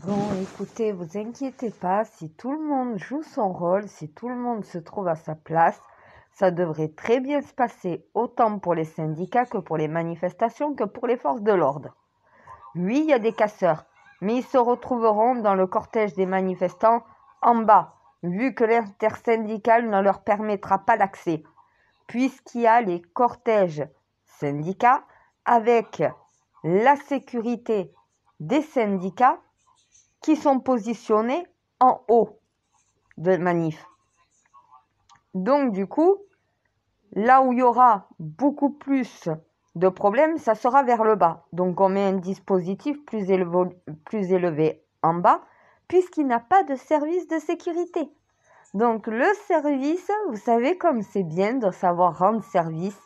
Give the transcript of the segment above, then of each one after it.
Bon, écoutez, vous inquiétez pas, si tout le monde joue son rôle, si tout le monde se trouve à sa place, ça devrait très bien se passer, autant pour les syndicats que pour les manifestations, que pour les forces de l'ordre. Oui, il y a des casseurs, mais ils se retrouveront dans le cortège des manifestants en bas, vu que l'intersyndicale ne leur permettra pas d'accès, puisqu'il y a les cortèges syndicats avec la sécurité des syndicats qui sont positionnés en haut de manif. Donc du coup, là où il y aura beaucoup plus de problèmes, ça sera vers le bas. Donc on met un dispositif plus élevé en bas, puisqu'il n'a pas de service de sécurité. Donc le service, vous savez comme c'est bien de savoir rendre service,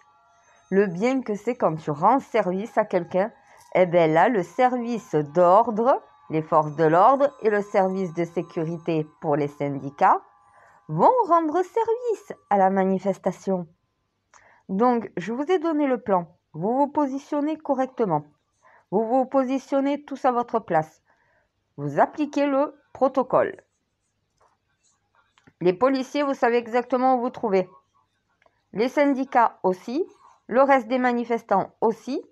le bien que c'est quand tu rends service à quelqu'un, eh bien là, le service d'ordre, les forces de l'ordre et le service de sécurité pour les syndicats vont rendre service à la manifestation. Donc, je vous ai donné le plan. Vous vous positionnez correctement. Vous vous positionnez tous à votre place. Vous appliquez le protocole. Les policiers, vous savez exactement où vous trouvez. Les syndicats aussi. Le reste des manifestants aussi.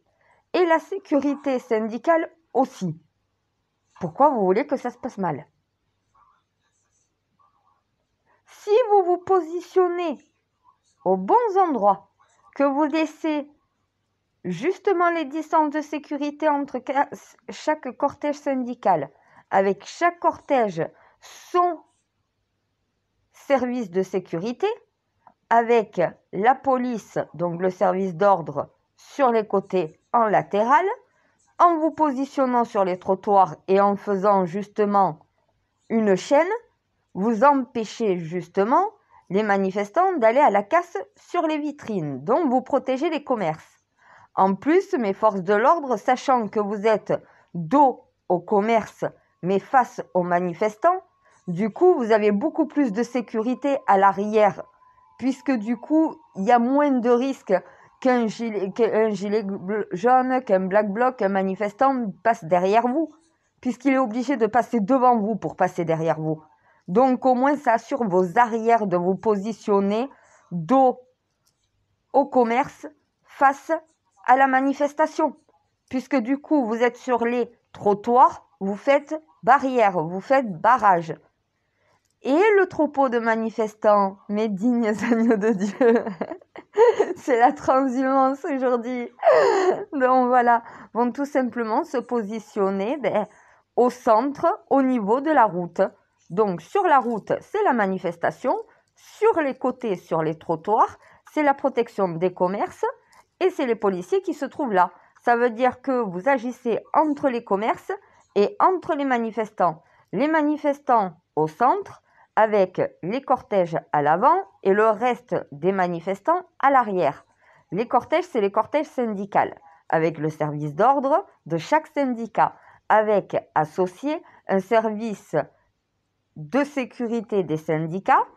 Et la sécurité syndicale aussi. Pourquoi vous voulez que ça se passe mal? Si vous vous positionnez aux bons endroits, que vous laissez justement les distances de sécurité entre chaque cortège syndical, avec chaque cortège son service de sécurité, avec la police, donc le service d'ordre, sur les côtés en latéral, en vous positionnant sur les trottoirs et en faisant justement une chaîne, vous empêchez justement les manifestants d'aller à la casse sur les vitrines, donc vous protégez les commerces. En plus, mes forces de l'ordre, sachant que vous êtes dos au commerce, mais face aux manifestants, du coup, vous avez beaucoup plus de sécurité à l'arrière, puisque du coup, il y a moins de risques qu'un gilet jaune, qu'un black bloc, qu'un manifestant passe derrière vous, puisqu'il est obligé de passer devant vous pour passer derrière vous. Donc, au moins, ça assure vos arrières de vous positionner dos au commerce face à la manifestation. Puisque du coup, vous êtes sur les trottoirs, vous faites barrière, vous faites barrage. Et le troupeau de manifestants, mes dignes agneaux de Dieu, c'est la transhumance aujourd'hui. Donc voilà, vont tout simplement se positionner au centre, au niveau de la route. Donc sur la route, c'est la manifestation. Sur les côtés, sur les trottoirs, c'est la protection des commerces et c'est les policiers qui se trouvent là. Ça veut dire que vous agissez entre les commerces et entre les manifestants. Les manifestants au centre, avec les cortèges à l'avant et le reste des manifestants à l'arrière. Les cortèges, c'est les cortèges syndicaux, avec le service d'ordre de chaque syndicat, avec associé un service de sécurité des syndicats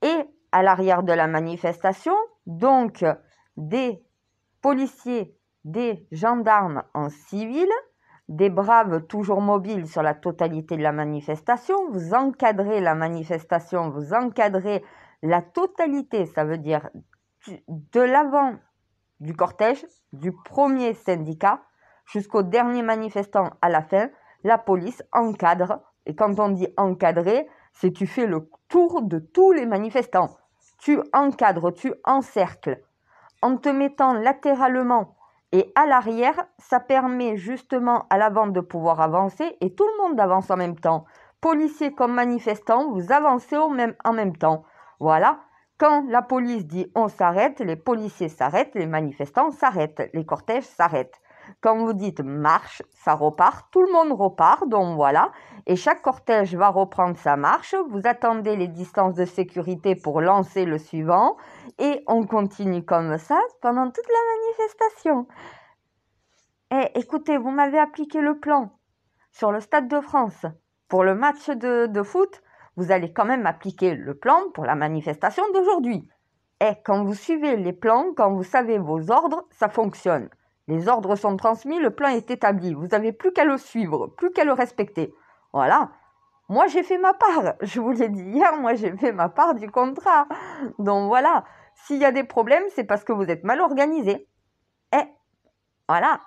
et à l'arrière de la manifestation, donc des policiers, des gendarmes en civil, des braves toujours mobiles sur la totalité de la manifestation. Vous encadrez la manifestation, vous encadrez la totalité, ça veut dire de l'avant du cortège, du premier syndicat jusqu'au dernier manifestant à la fin. La police encadre, et quand on dit encadrer, c'est tu fais le tour de tous les manifestants. Tu encadres, tu encercles. En te mettant latéralement et à l'arrière, ça permet justement à l'avant de pouvoir avancer et tout le monde avance en même temps. Policiers comme manifestants, vous avancez en même temps. Voilà. Quand la police dit on s'arrête, les policiers s'arrêtent, les manifestants s'arrêtent, les cortèges s'arrêtent. Quand vous dites marche, ça repart, tout le monde repart, donc voilà. Et chaque cortège va reprendre sa marche. Vous attendez les distances de sécurité pour lancer le suivant. Et on continue comme ça pendant toute la manifestation. Eh, écoutez, vous m'avez appliqué le plan sur le Stade de France pour le match de foot. Vous allez quand même appliquer le plan pour la manifestation d'aujourd'hui. Et quand vous suivez les plans, quand vous savez vos ordres, ça fonctionne. Les ordres sont transmis, le plan est établi. Vous n'avez plus qu'à le suivre, plus qu'à le respecter. Voilà. Moi, j'ai fait ma part. Je vous l'ai dit hier, moi, j'ai fait ma part du contrat. Donc voilà. S'il y a des problèmes, c'est parce que vous êtes mal organisé. Et voilà.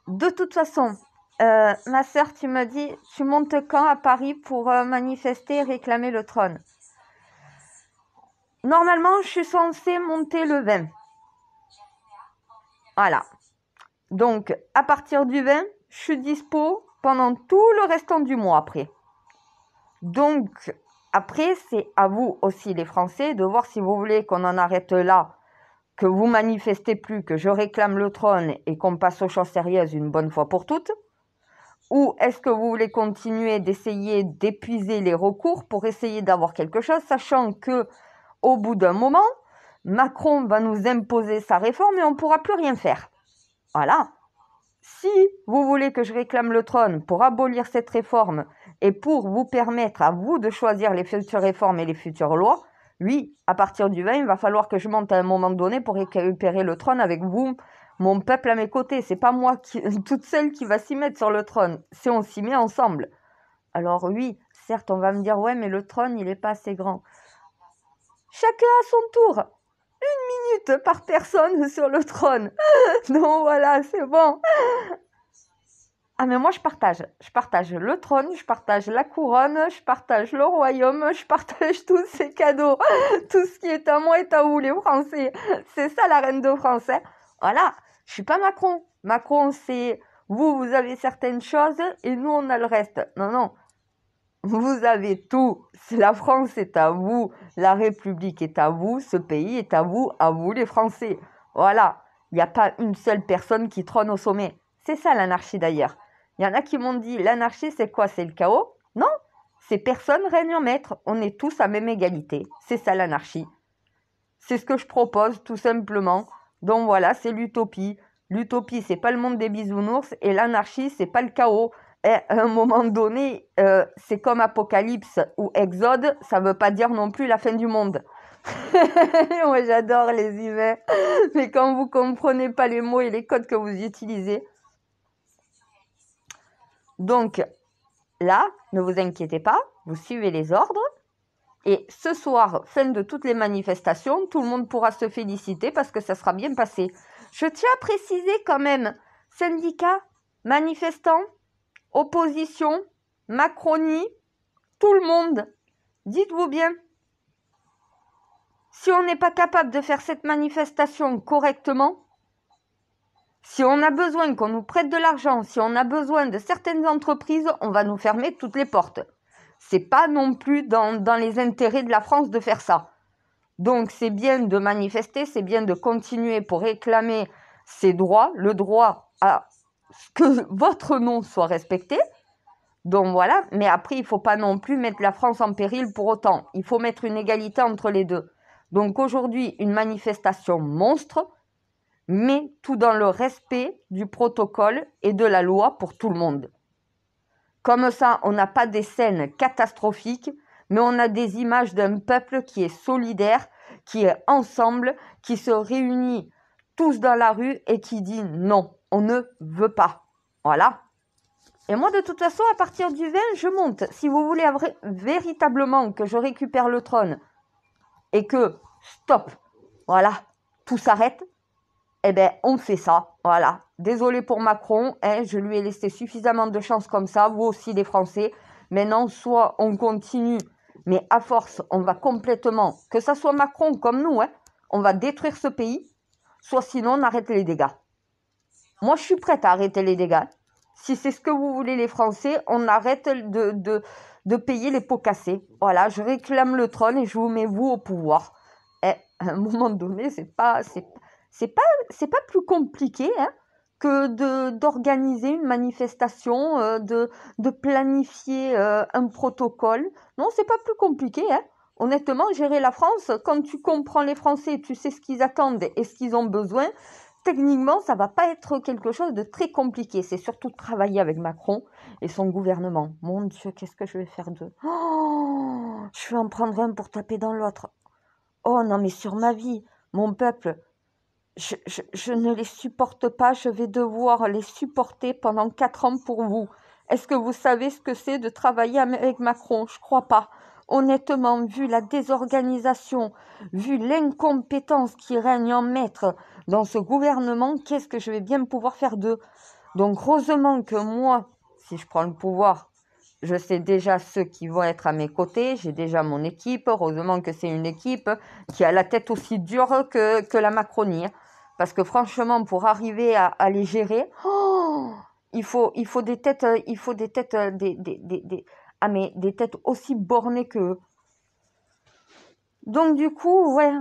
De toute façon, ma sœur, tu m'as dit, tu montes quand à Paris pour manifester et réclamer le trône? Normalement, je suis censée monter le 20. Voilà. Donc, à partir du 20, je suis dispo pendant tout le restant du mois après. Donc, après, c'est à vous aussi, les Français, de voir si vous voulez qu'on en arrête là, que vous manifestez plus, que je réclame le trône et qu'on passe aux choses sérieuses une bonne fois pour toutes. Ou est-ce que vous voulez continuer d'essayer d'épuiser les recours pour essayer d'avoir quelque chose, sachant que au bout d'un moment, Macron va nous imposer sa réforme et on ne pourra plus rien faire. Voilà. Si vous voulez que je réclame le trône pour abolir cette réforme et pour vous permettre à vous de choisir les futures réformes et les futures lois, oui, à partir du 20, il va falloir que je monte à un moment donné pour récupérer le trône avec vous, mon peuple à mes côtés. C'est pas moi toute seule qui va s'y mettre sur le trône. C'est on s'y met ensemble. Alors oui, certes, on va me dire, ouais, mais le trône, il n'est pas assez grand. Chacun à son tour. 1 minute par personne sur le trône. Donc voilà, c'est bon. Ah mais moi je partage le trône, je partage la couronne, je partage le royaume, je partage tous ces cadeaux. Tout ce qui est à moi est à vous les Français. C'est ça la reine de France. Hein. Voilà, je suis pas Macron. Macron c'est vous avez certaines choses et nous on a le reste. Non, non. Vous avez tout. La France est à vous, la République est à vous, ce pays est à vous les Français. Voilà, il n'y a pas une seule personne qui trône au sommet. C'est ça l'anarchie d'ailleurs. Il y en a qui m'ont dit, l'anarchie c'est quoi? C'est le chaos? Non, c'est personne règne en maître. On est tous à même égalité. C'est ça l'anarchie. C'est ce que je propose tout simplement. Donc voilà, c'est l'utopie. L'utopie, c'est pas le monde des bisounours et l'anarchie, c'est pas le chaos. Et à un moment donné, c'est comme Apocalypse ou Exode, ça veut pas dire non plus la fin du monde. Moi, j'adore les humains. Mais quand vous comprenez pas les mots et les codes que vous utilisez. Donc, là, ne vous inquiétez pas, vous suivez les ordres. Et ce soir, fin de toutes les manifestations, tout le monde pourra se féliciter parce que ça sera bien passé. Je tiens à préciser quand même, syndicats, manifestants, opposition, Macronie, tout le monde, dites-vous bien, si on n'est pas capable de faire cette manifestation correctement, si on a besoin qu'on nous prête de l'argent, si on a besoin de certaines entreprises, on va nous fermer toutes les portes. C'est pas non plus dans les intérêts de la France de faire ça. Donc c'est bien de manifester, c'est bien de continuer pour réclamer ses droits, le droit à ce que votre nom soit respecté. Donc voilà, mais après, il ne faut pas non plus mettre la France en péril pour autant. Il faut mettre une égalité entre les deux. Donc aujourd'hui, une manifestation monstre, mais tout dans le respect du protocole et de la loi pour tout le monde. Comme ça, on n'a pas des scènes catastrophiques, mais on a des images d'un peuple qui est solidaire, qui est ensemble, qui se réunit tous dans la rue et qui dit non, on ne veut pas. Voilà. Et moi, de toute façon, à partir du 20, je monte. Si vous voulez véritablement que je récupère le trône et que, stop, voilà, tout s'arrête, eh bien, on fait ça, voilà. Désolé pour Macron, hein, je lui ai laissé suffisamment de chance comme ça, vous aussi les Français. Maintenant, soit on continue, mais à force, on va complètement, que ça soit Macron comme nous, hein, on va détruire ce pays, soit sinon on arrête les dégâts. Moi, je suis prête à arrêter les dégâts. Si c'est ce que vous voulez les Français, on arrête de payer les pots cassés. Voilà, je réclame le trône et je vous mets vous au pouvoir. Et à un moment donné, c'est pas plus compliqué hein, que d'organiser une manifestation, de planifier un protocole. Non, c'est pas plus compliqué. Hein. Honnêtement, gérer la France, quand tu comprends les Français, tu sais ce qu'ils attendent et ce qu'ils ont besoin, techniquement, ça va pas être quelque chose de très compliqué. C'est surtout de travailler avec Macron et son gouvernement. Mon Dieu, qu'est-ce que je vais faire d'eux? Oh, je vais en prendre un pour taper dans l'autre. Oh non, mais sur ma vie, mon peuple, je ne les supporte pas. Je vais devoir les supporter pendant 4 ans pour vous. Est-ce que vous savez ce que c'est de travailler avec Macron? Je crois pas. Honnêtement, vu la désorganisation, vu l'incompétence qui règne en maître dans ce gouvernement, qu'est-ce que je vais bien pouvoir faire d'eux? Donc, heureusement que moi, si je prends le pouvoir, je sais déjà ceux qui vont être à mes côtés, j'ai déjà mon équipe. Heureusement que c'est une équipe qui a la tête aussi dure que la Macronie. Parce que franchement, pour arriver à les gérer, il faut des têtes, des têtes aussi bornées qu'eux. Donc du coup, ouais,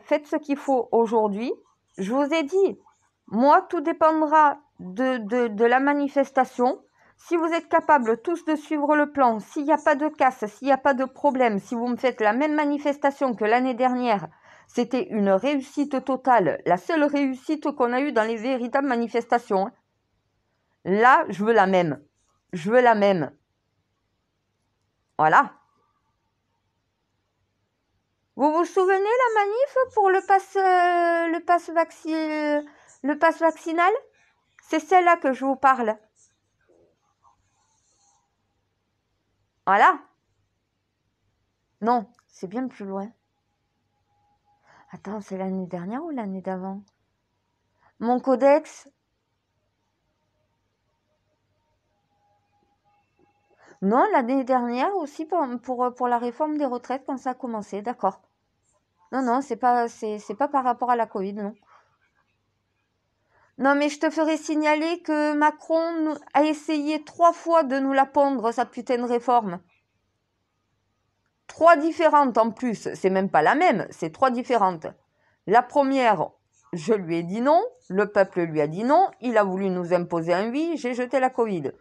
faites ce qu'il faut aujourd'hui. Je vous ai dit, moi, tout dépendra de la manifestation. Si vous êtes capables tous de suivre le plan, s'il n'y a pas de casse, s'il n'y a pas de problème, si vous me faites la même manifestation que l'année dernière, c'était une réussite totale, la seule réussite qu'on a eue dans les véritables manifestations. Là, je veux la même. Je veux la même. Voilà. Vous vous souvenez la manif pour le pass vaccinal? C'est celle-là que je vous parle. Voilà. Non, c'est bien plus loin. Attends, c'est l'année dernière ou l'année d'avant? Mon codex? Non, l'année dernière aussi pour la réforme des retraites quand ça a commencé, d'accord. Non, c'est pas par rapport à la Covid, non. Non, mais je te ferai signaler que Macron a essayé 3 fois de nous la pondre, sa putain de réforme. 3 différentes en plus, c'est même pas la même, c'est 3 différentes. La première, je lui ai dit non, le peuple lui a dit non, il a voulu nous imposer un oui, j'ai jeté la Covid.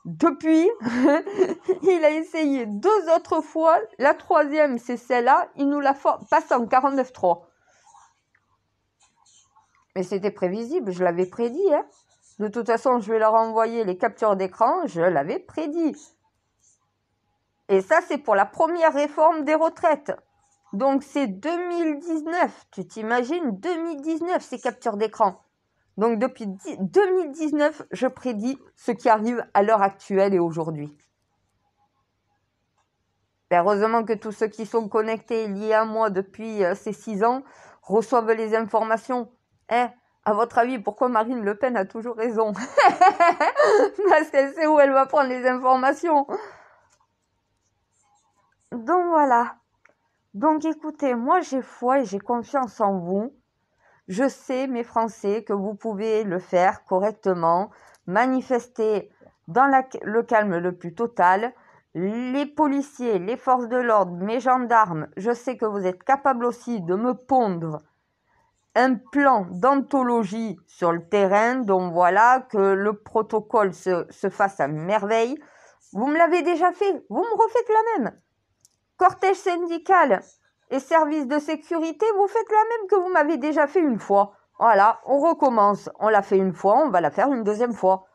Depuis, il a essayé 2 autres fois, la 3e c'est celle-là, il nous la passe en 49.3. Mais c'était prévisible, je l'avais prédit. Hein. De toute façon, je vais leur envoyer les captures d'écran, je l'avais prédit. Et ça, c'est pour la première réforme des retraites. Donc, c'est 2019. Tu t'imagines, 2019, ces captures d'écran. Donc, depuis 2019, je prédis ce qui arrive à l'heure actuelle et aujourd'hui. Heureusement que tous ceux qui sont connectés liés à moi depuis ces 6 ans reçoivent les informations. À votre avis, pourquoi Marine Le Pen a toujours raison? Parce qu'elle sait où elle va prendre les informations. Donc voilà. Donc écoutez, moi j'ai foi et j'ai confiance en vous. Je sais, mes Français, que vous pouvez le faire correctement, manifester dans le calme le plus total. Les policiers, les forces de l'ordre, mes gendarmes, je sais que vous êtes capables aussi de me pondre un plan d'anthologie sur le terrain, donc voilà, que le protocole se fasse à merveille. Vous me l'avez déjà fait, vous me refaites la même. Cortège syndical et service de sécurité, vous faites la même que vous m'avez déjà fait une fois. Voilà, on recommence. On l'a fait une fois, on va la faire une deuxième fois.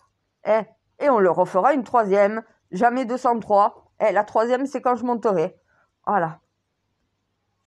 Et on le refera une troisième. Jamais 203. La troisième, c'est quand je monterai. Voilà.